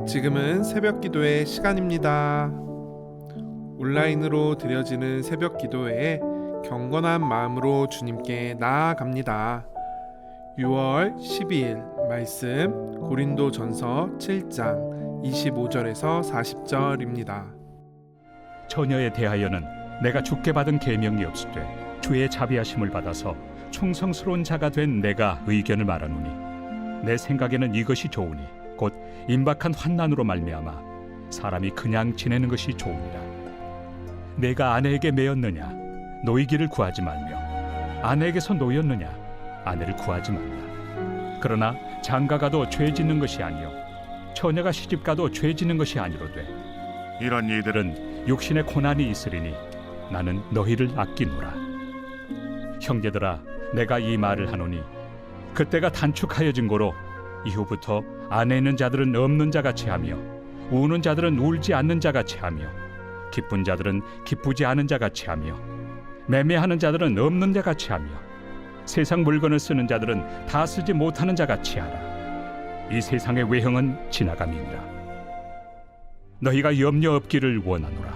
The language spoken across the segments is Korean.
지금은 새벽 기도의 시간입니다. 온라인으로 드려지는 새벽 기도회에 경건한 마음으로 주님께 나아갑니다. 6월 12일 말씀 고린도전서 7장 25절에서 40절입니다. 처녀에 대하여는 내가 주께 받은 계명이 없으되 주의 자비하심을 받아서 충성스러운 자가 된 내가 의견을 말하노니 내 생각에는 이것이 좋으니 곧 임박한 환난으로 말미암아 사람이 그냥 지내는 것이 좋으니라. 내가 아내에게 매였느냐 노이기를 구하지 말며 아내에게서 노였느냐 아내를 구하지 말라. 그러나 장가가도 죄 짓는 것이 아니요 처녀가 시집가도 죄 짓는 것이 아니로되 이런 이들은 육신의 고난이 있으리니 나는 너희를 아끼노라. 형제들아 내가 이 말을 하노니 그때가 단축하여진 고로 이후부터 안에 있는 자들은 없는 자같이 하며 우는 자들은 울지 않는 자같이 하며 기쁜 자들은 기쁘지 않은 자같이 하며 매매하는 자들은 없는 자같이 하며 세상 물건을 쓰는 자들은 다 쓰지 못하는 자같이 하라. 이 세상의 외형은 지나감이니라. 너희가 염려 없기를 원하노라.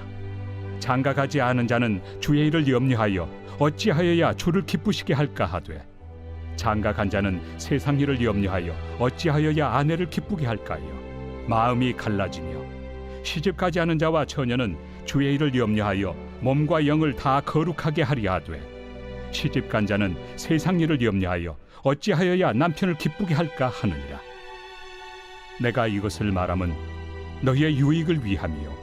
장가가지 않은 자는 주의 일을 염려하여 어찌하여야 주를 기쁘시게 할까 하되 장가간 자는 세상 일을 염려하여 어찌하여야 아내를 기쁘게 할까요? 마음이 갈라지며 시집가지 않은 자와 처녀는 주의 일을 염려하여 몸과 영을 다 거룩하게 하려 하되 시집간 자는 세상 일을 염려하여 어찌하여야 남편을 기쁘게 할까 하느니라. 내가 이것을 말함은 너희의 유익을 위함이요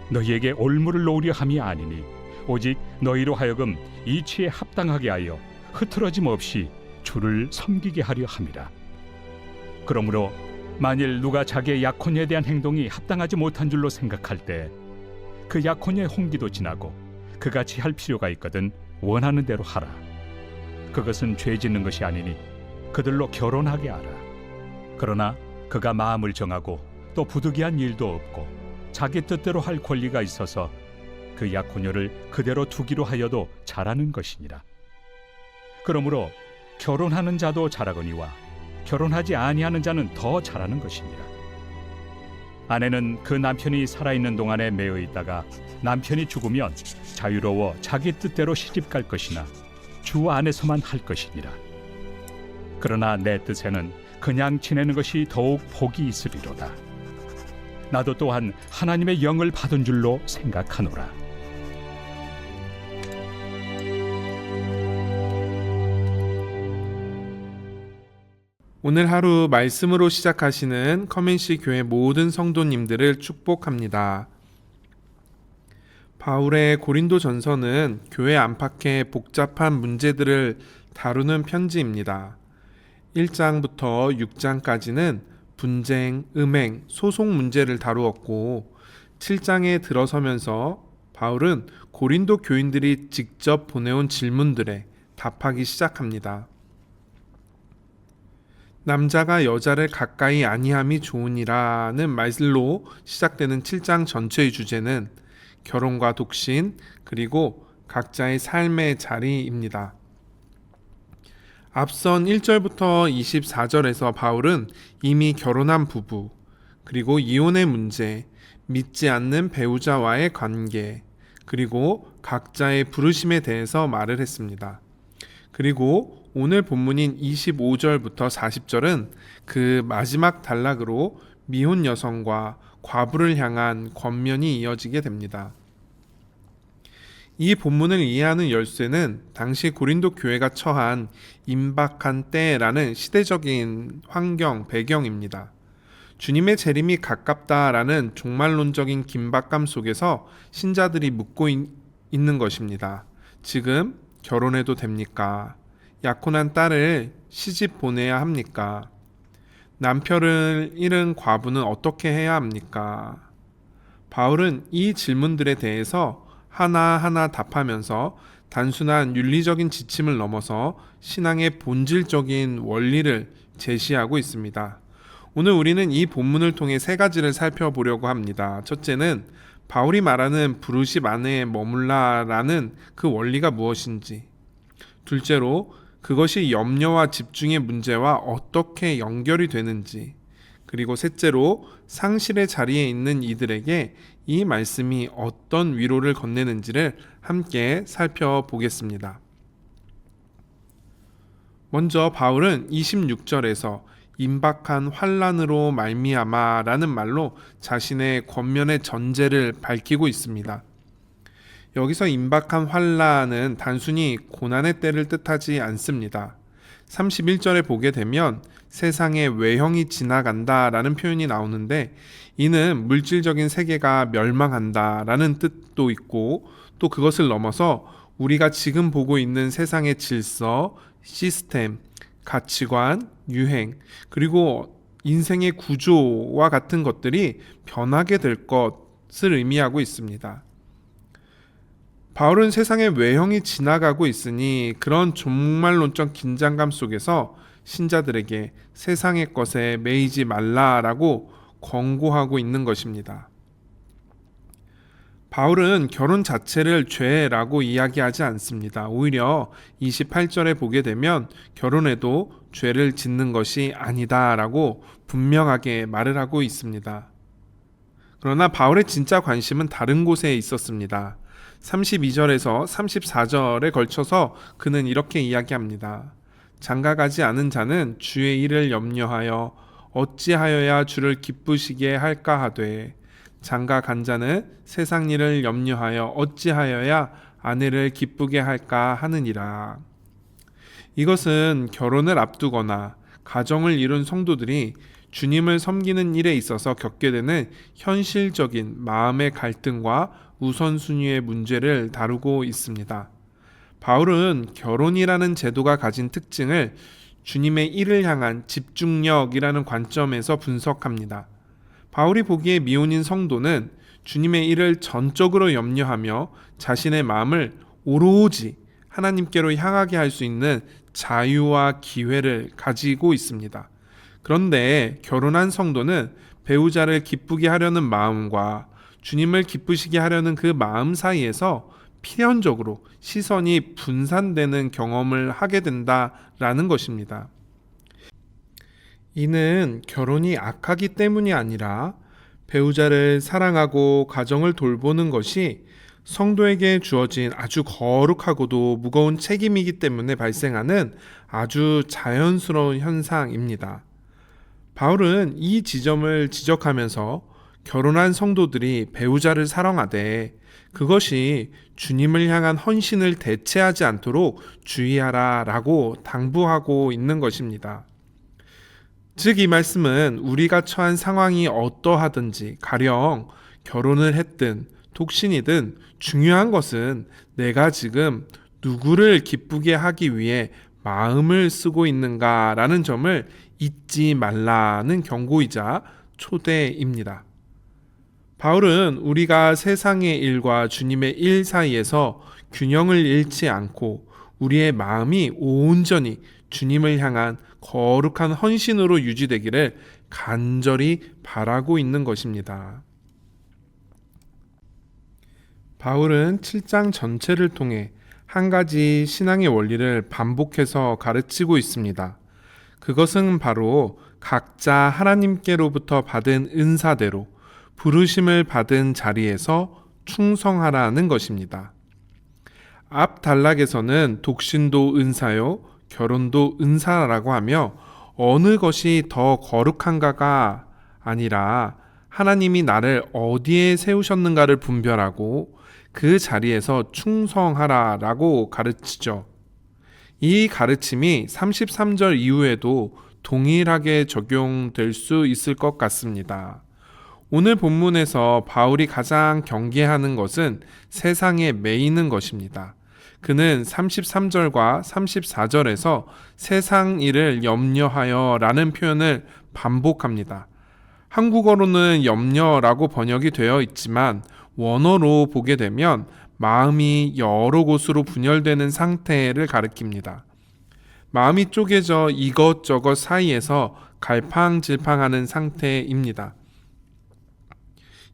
너희에게 올무를 놓으려 함이 아니니 오직 너희로 하여금 이치에 합당하게 하여 흐트러짐 없이 주를 섬기게 하려 함이라. 그러므로 만일 누가 자기의 약혼에 대한 행동이 합당하지 못한 줄로 생각할 때 그 약혼의 홍기도 지나고 그같이 할 필요가 있거든 원하는 대로 하라. 그것은 죄 짓는 것이 아니니 그들로 결혼하게 하라. 그러나 그가 마음을 정하고 또 부득이한 일도 없고 자기 뜻대로 할 권리가 있어서 그 약혼녀를 그대로 두기로 하여도 잘하는 것이니라. 그러므로 결혼하는 자도 잘하거니와 결혼하지 아니하는 자는 더 잘하는 것이니라. 아내는 그 남편이 살아있는 동안에 매여 있다가 남편이 죽으면 자유로워 자기 뜻대로 시집갈 것이나 주 안에서만 할 것이니라. 그러나 내 뜻에는 그냥 지내는 것이 더욱 복이 있으리로다. 나도 또한 하나님의 영을 받은 줄로 생각하노라. 오늘 하루 말씀으로 시작하시는 커맨시 교회 모든 성도님들을 축복합니다. 바울의 고린도 전서는 교회 안팎의 복잡한 문제들을 다루는 편지입니다. 1장부터 6장까지는 분쟁, 음행, 소송 문제를 다루었고 7장에 들어서면서 바울은 고린도 교인들이 직접 보내온 질문들에 답하기 시작합니다. 남자가 여자를 가까이 아니함이 좋으니라는 말로 시작되는 7장 전체의 주제는 결혼과 독신 그리고 각자의 삶의 자리입니다. 앞선 1절부터 24절에서 바울은 이미 결혼한 부부 그리고 이혼의 문제, 믿지 않는 배우자와의 관계 그리고 각자의 부르심에 대해서 말을 했습니다. 그리고 오늘 본문인 25절부터 40절은 그 마지막 단락으로 미혼 여성과 과부를 향한 권면이 이어지게 됩니다. 이 본문을 이해하는 열쇠는 당시 고린도 교회가 처한 임박한 때라는 시대적인 환경, 배경입니다. 주님의 재림이 가깝다라는 종말론적인 긴박감 속에서 신자들이 묻고 있는 것입니다. 지금 결혼해도 됩니까? 약혼한 딸을 시집 보내야 합니까? 남편을 잃은 과부는 어떻게 해야 합니까? 바울은 이 질문들에 대해서 하나하나 답하면서 단순한 윤리적인 지침을 넘어서 신앙의 본질적인 원리를 제시하고 있습니다. 오늘 우리는 이 본문을 통해 세 가지를 살펴보려고 합니다. 첫째는 바울이 말하는 부르심 안에 머물라라는 그 원리가 무엇인지, 둘째로 그것이 염려와 집중의 문제와 어떻게 연결이 되는지, 그리고 셋째로 상실의 자리에 있는 이들에게 이 말씀이 어떤 위로를 건네는지를 함께 살펴보겠습니다. 먼저 바울은 26절에서 임박한 환난으로 말미암아라는 말로 자신의 권면의 전제를 밝히고 있습니다. 여기서 임박한 환난은 단순히 고난의 때를 뜻하지 않습니다. 31절에 보게 되면 세상의 외형이 지나간다라는 표현이 나오는데, 이는 물질적인 세계가 멸망한다라는 뜻도 있고, 또 그것을 넘어서 우리가 지금 보고 있는 세상의 질서, 시스템, 가치관, 유행, 그리고 인생의 구조와 같은 것들이 변하게 될 것을 의미하고 있습니다. 바울은 세상의 외형이 지나가고 있으니 그런 종말론적 긴장감 속에서 신자들에게 세상의 것에 매이지 말라라고 권고하고 있는 것입니다. 바울은 결혼 자체를 죄라고 이야기하지 않습니다. 오히려 28절에 보게 되면 결혼에도 죄를 짓는 것이 아니다라고 분명하게 말을 하고 있습니다. 그러나 바울의 진짜 관심은 다른 곳에 있었습니다. 32절에서 34절에 걸쳐서 그는 이렇게 이야기합니다. 장가가지 않은 자는 주의 일을 염려하여 어찌하여야 주를 기쁘시게 할까 하되, 장가간 자는 세상 일을 염려하여 어찌하여야 아내를 기쁘게 할까 하느니라. 이것은 결혼을 앞두거나 가정을 이룬 성도들이 주님을 섬기는 일에 있어서 겪게 되는 현실적인 마음의 갈등과 우선순위의 문제를 다루고 있습니다. 바울은 결혼이라는 제도가 가진 특징을 주님의 일을 향한 집중력이라는 관점에서 분석합니다. 바울이 보기에 미혼인 성도는 주님의 일을 전적으로 염려하며 자신의 마음을 오로지 하나님께로 향하게 할 수 있는 자유와 기회를 가지고 있습니다. 그런데 결혼한 성도는 배우자를 기쁘게 하려는 마음과 주님을 기쁘시게 하려는 그 마음 사이에서 필연적으로 시선이 분산되는 경험을 하게 된다라는 것입니다. 이는 결혼이 악하기 때문이 아니라 배우자를 사랑하고 가정을 돌보는 것이 성도에게 주어진 아주 거룩하고도 무거운 책임이기 때문에 발생하는 아주 자연스러운 현상입니다. 바울은 이 지점을 지적하면서 결혼한 성도들이 배우자를 사랑하되 그것이 주님을 향한 헌신을 대체하지 않도록 주의하라라고 당부하고 있는 것입니다. 즉, 이 말씀은 우리가 처한 상황이 어떠하든지 가령 결혼을 했든 독신이든 중요한 것은 내가 지금 누구를 기쁘게 하기 위해 마음을 쓰고 있는가라는 점을 잊지 말라는 경고이자 초대입니다. 바울은 우리가 세상의 일과 주님의 일 사이에서 균형을 잃지 않고 우리의 마음이 온전히 주님을 향한 거룩한 헌신으로 유지되기를 간절히 바라고 있는 것입니다. 바울은 7장 전체를 통해 한 가지 신앙의 원리를 반복해서 가르치고 있습니다. 그것은 바로 각자 하나님께로부터 받은 은사대로 부르심을 받은 자리에서 충성하라는 것입니다. 앞 단락에서는 독신도 은사요, 결혼도 은사라고 하며 어느 것이 더 거룩한가가 아니라 하나님이 나를 어디에 세우셨는가를 분별하고 그 자리에서 충성하라라고 가르치죠. 이 가르침이 33절 이후에도 동일하게 적용될 수 있을 것 같습니다. 오늘 본문에서 바울이 가장 경계하는 것은 세상에 매이는 것입니다. 그는 33절과 34절에서 세상 일을 염려하여 라는 표현을 반복합니다. 한국어로는 염려라고 번역이 되어 있지만 원어로 보게 되면 마음이 여러 곳으로 분열되는 상태를 가리킵니다. 마음이 쪼개져 이것저것 사이에서 갈팡질팡하는 상태입니다.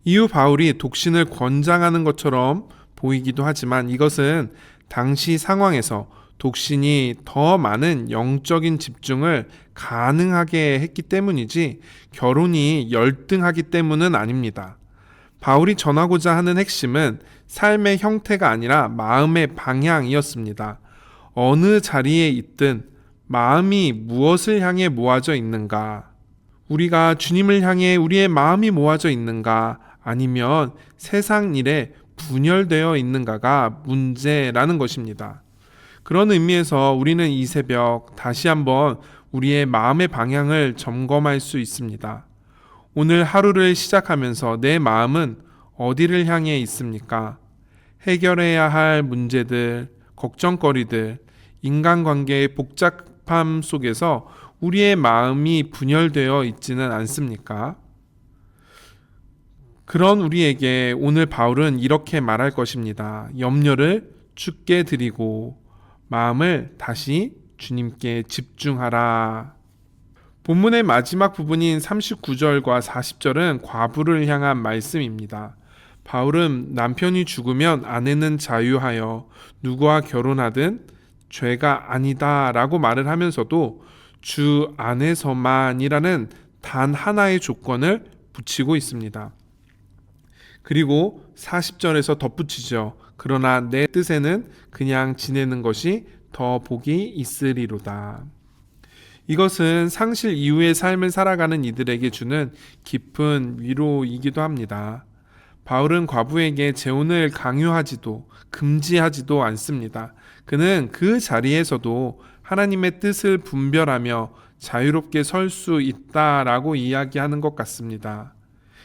이후 바울이 독신을 권장하는 것처럼 보이기도 하지만 이것은 당시 상황에서 독신이 더 많은 영적인 집중을 가능하게 했기 때문이지 결혼이 열등하기 때문은 아닙니다. 바울이 전하고자 하는 핵심은 삶의 형태가 아니라 마음의 방향이었습니다. 어느 자리에 있든 마음이 무엇을 향해 모아져 있는가? 우리가 주님을 향해 우리의 마음이 모아져 있는가? 아니면 세상 일에 분열되어 있는가가 문제라는 것입니다. 그런 의미에서 우리는 이 새벽 다시 한번 우리의 마음의 방향을 점검할 수 있습니다. 오늘 하루를 시작하면서 내 마음은 어디를 향해 있습니까? 해결해야 할 문제들, 걱정거리들, 인간관계의 복잡함 속에서 우리의 마음이 분열되어 있지는 않습니까? 그런 우리에게 오늘 바울은 이렇게 말할 것입니다. 염려를 주께 드리고 마음을 다시 주님께 집중하라. 본문의 마지막 부분인 39절과 40절은 과부를 향한 말씀입니다. 바울은 남편이 죽으면 아내는 자유하여 누구와 결혼하든 죄가 아니다 라고 말을 하면서도 주 안에서만이라는 단 하나의 조건을 붙이고 있습니다. 그리고 40절에서 덧붙이죠. 그러나 내 뜻에는 그냥 지내는 것이 더 복이 있으리로다. 이것은 상실 이후의 삶을 살아가는 이들에게 주는 깊은 위로이기도 합니다. 바울은 과부에게 재혼을 강요하지도 금지하지도 않습니다. 그는 그 자리에서도 하나님의 뜻을 분별하며 자유롭게 설 수 있다라고 이야기하는 것 같습니다.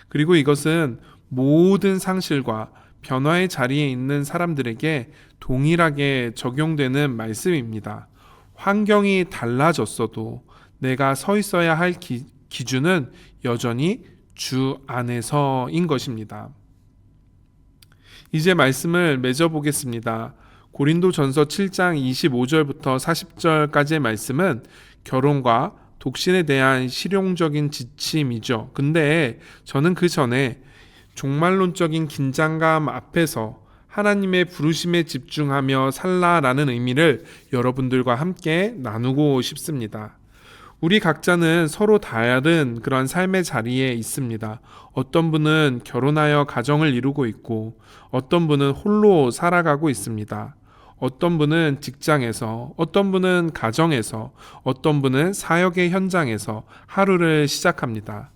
그리고 이것은 모든 상실과 변화의 자리에 있는 사람들에게 동일하게 적용되는 말씀입니다. 환경이 달라졌어도 내가 서 있어야 할 기준은 여전히 주 안에서인 것입니다. 이제 말씀을 맺어보겠습니다. 고린도전서 7장 25절부터 40절까지의 말씀은 결혼과 독신에 대한 실용적인 지침이죠. 근데 저는 그 전에 종말론적인 긴장감 앞에서 하나님의 부르심에 집중하며 살라라는 의미를 여러분들과 함께 나누고 싶습니다. 우리 각자는 서로 다른 그런 삶의 자리에 있습니다. 어떤 분은 결혼하여 가정을 이루고 있고 어떤 분은 홀로 살아가고 있습니다. 어떤 분은 직장에서, 어떤 분은 가정에서, 어떤 분은 사역의 현장에서 하루를 시작합니다.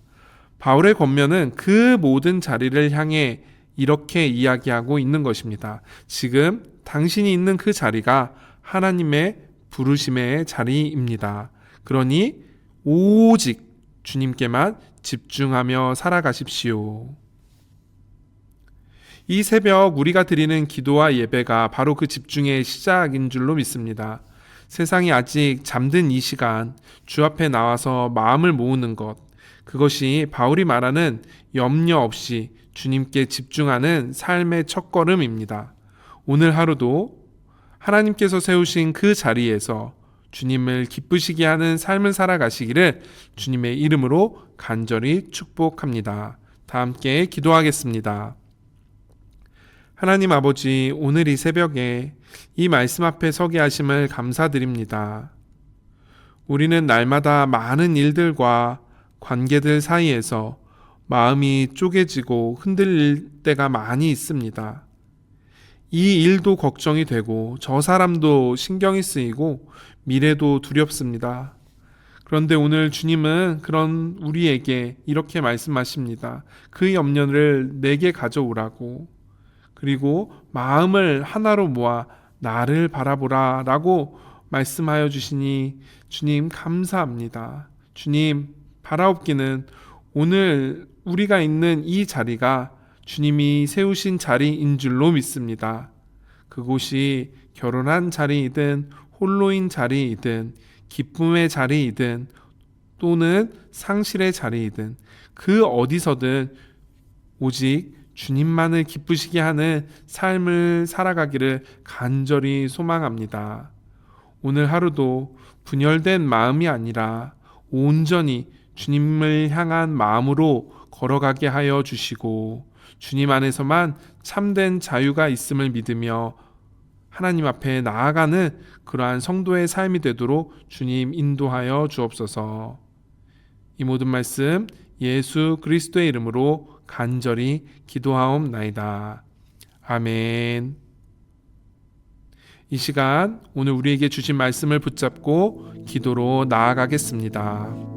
바울의 권면은 그 모든 자리를 향해 이렇게 이야기하고 있는 것입니다. 지금 당신이 있는 그 자리가 하나님의 부르심의 자리입니다. 그러니 오직 주님께만 집중하며 살아가십시오. 이 새벽 우리가 드리는 기도와 예배가 바로 그 집중의 시작인 줄로 믿습니다. 세상이 아직 잠든 이 시간 주 앞에 나와서 마음을 모으는 것, 그것이 바울이 말하는 염려 없이 주님께 집중하는 삶의 첫걸음입니다. 오늘 하루도 하나님께서 세우신 그 자리에서 주님을 기쁘시게 하는 삶을 살아가시기를 주님의 이름으로 간절히 축복합니다. 다 함께 기도하겠습니다. 하나님 아버지, 오늘 이 새벽에 이 말씀 앞에 서게 하심을 감사드립니다. 우리는 날마다 많은 일들과 관계들 사이에서 마음이 쪼개지고 흔들릴 때가 많이 있습니다. 이 일도 걱정이 되고 저 사람도 신경이 쓰이고 미래도 두렵습니다. 그런데 오늘 주님은 그런 우리에게 이렇게 말씀하십니다. 그 염려를 내게 가져오라고, 그리고 마음을 하나로 모아 나를 바라보라 라고 말씀하여 주시니 주님 감사합니다. 주님, 바라옵기는 오늘 우리가 있는 이 자리가 주님이 세우신 자리인 줄로 믿습니다. 그곳이 결혼한 자리이든 홀로인 자리이든 기쁨의 자리이든 또는 상실의 자리이든 그 어디서든 오직 주님만을 기쁘시게 하는 삶을 살아가기를 간절히 소망합니다. 오늘 하루도 분열된 마음이 아니라 온전히 주님을 향한 마음으로 걸어가게 하여 주시고 주님 안에서만 참된 자유가 있음을 믿으며 하나님 앞에 나아가는 그러한 성도의 삶이 되도록 주님 인도하여 주옵소서. 이 모든 말씀 예수 그리스도의 이름으로 간절히 기도하옵나이다. 아멘. 이 시간 오늘 우리에게 주신 말씀을 붙잡고 기도로 나아가겠습니다.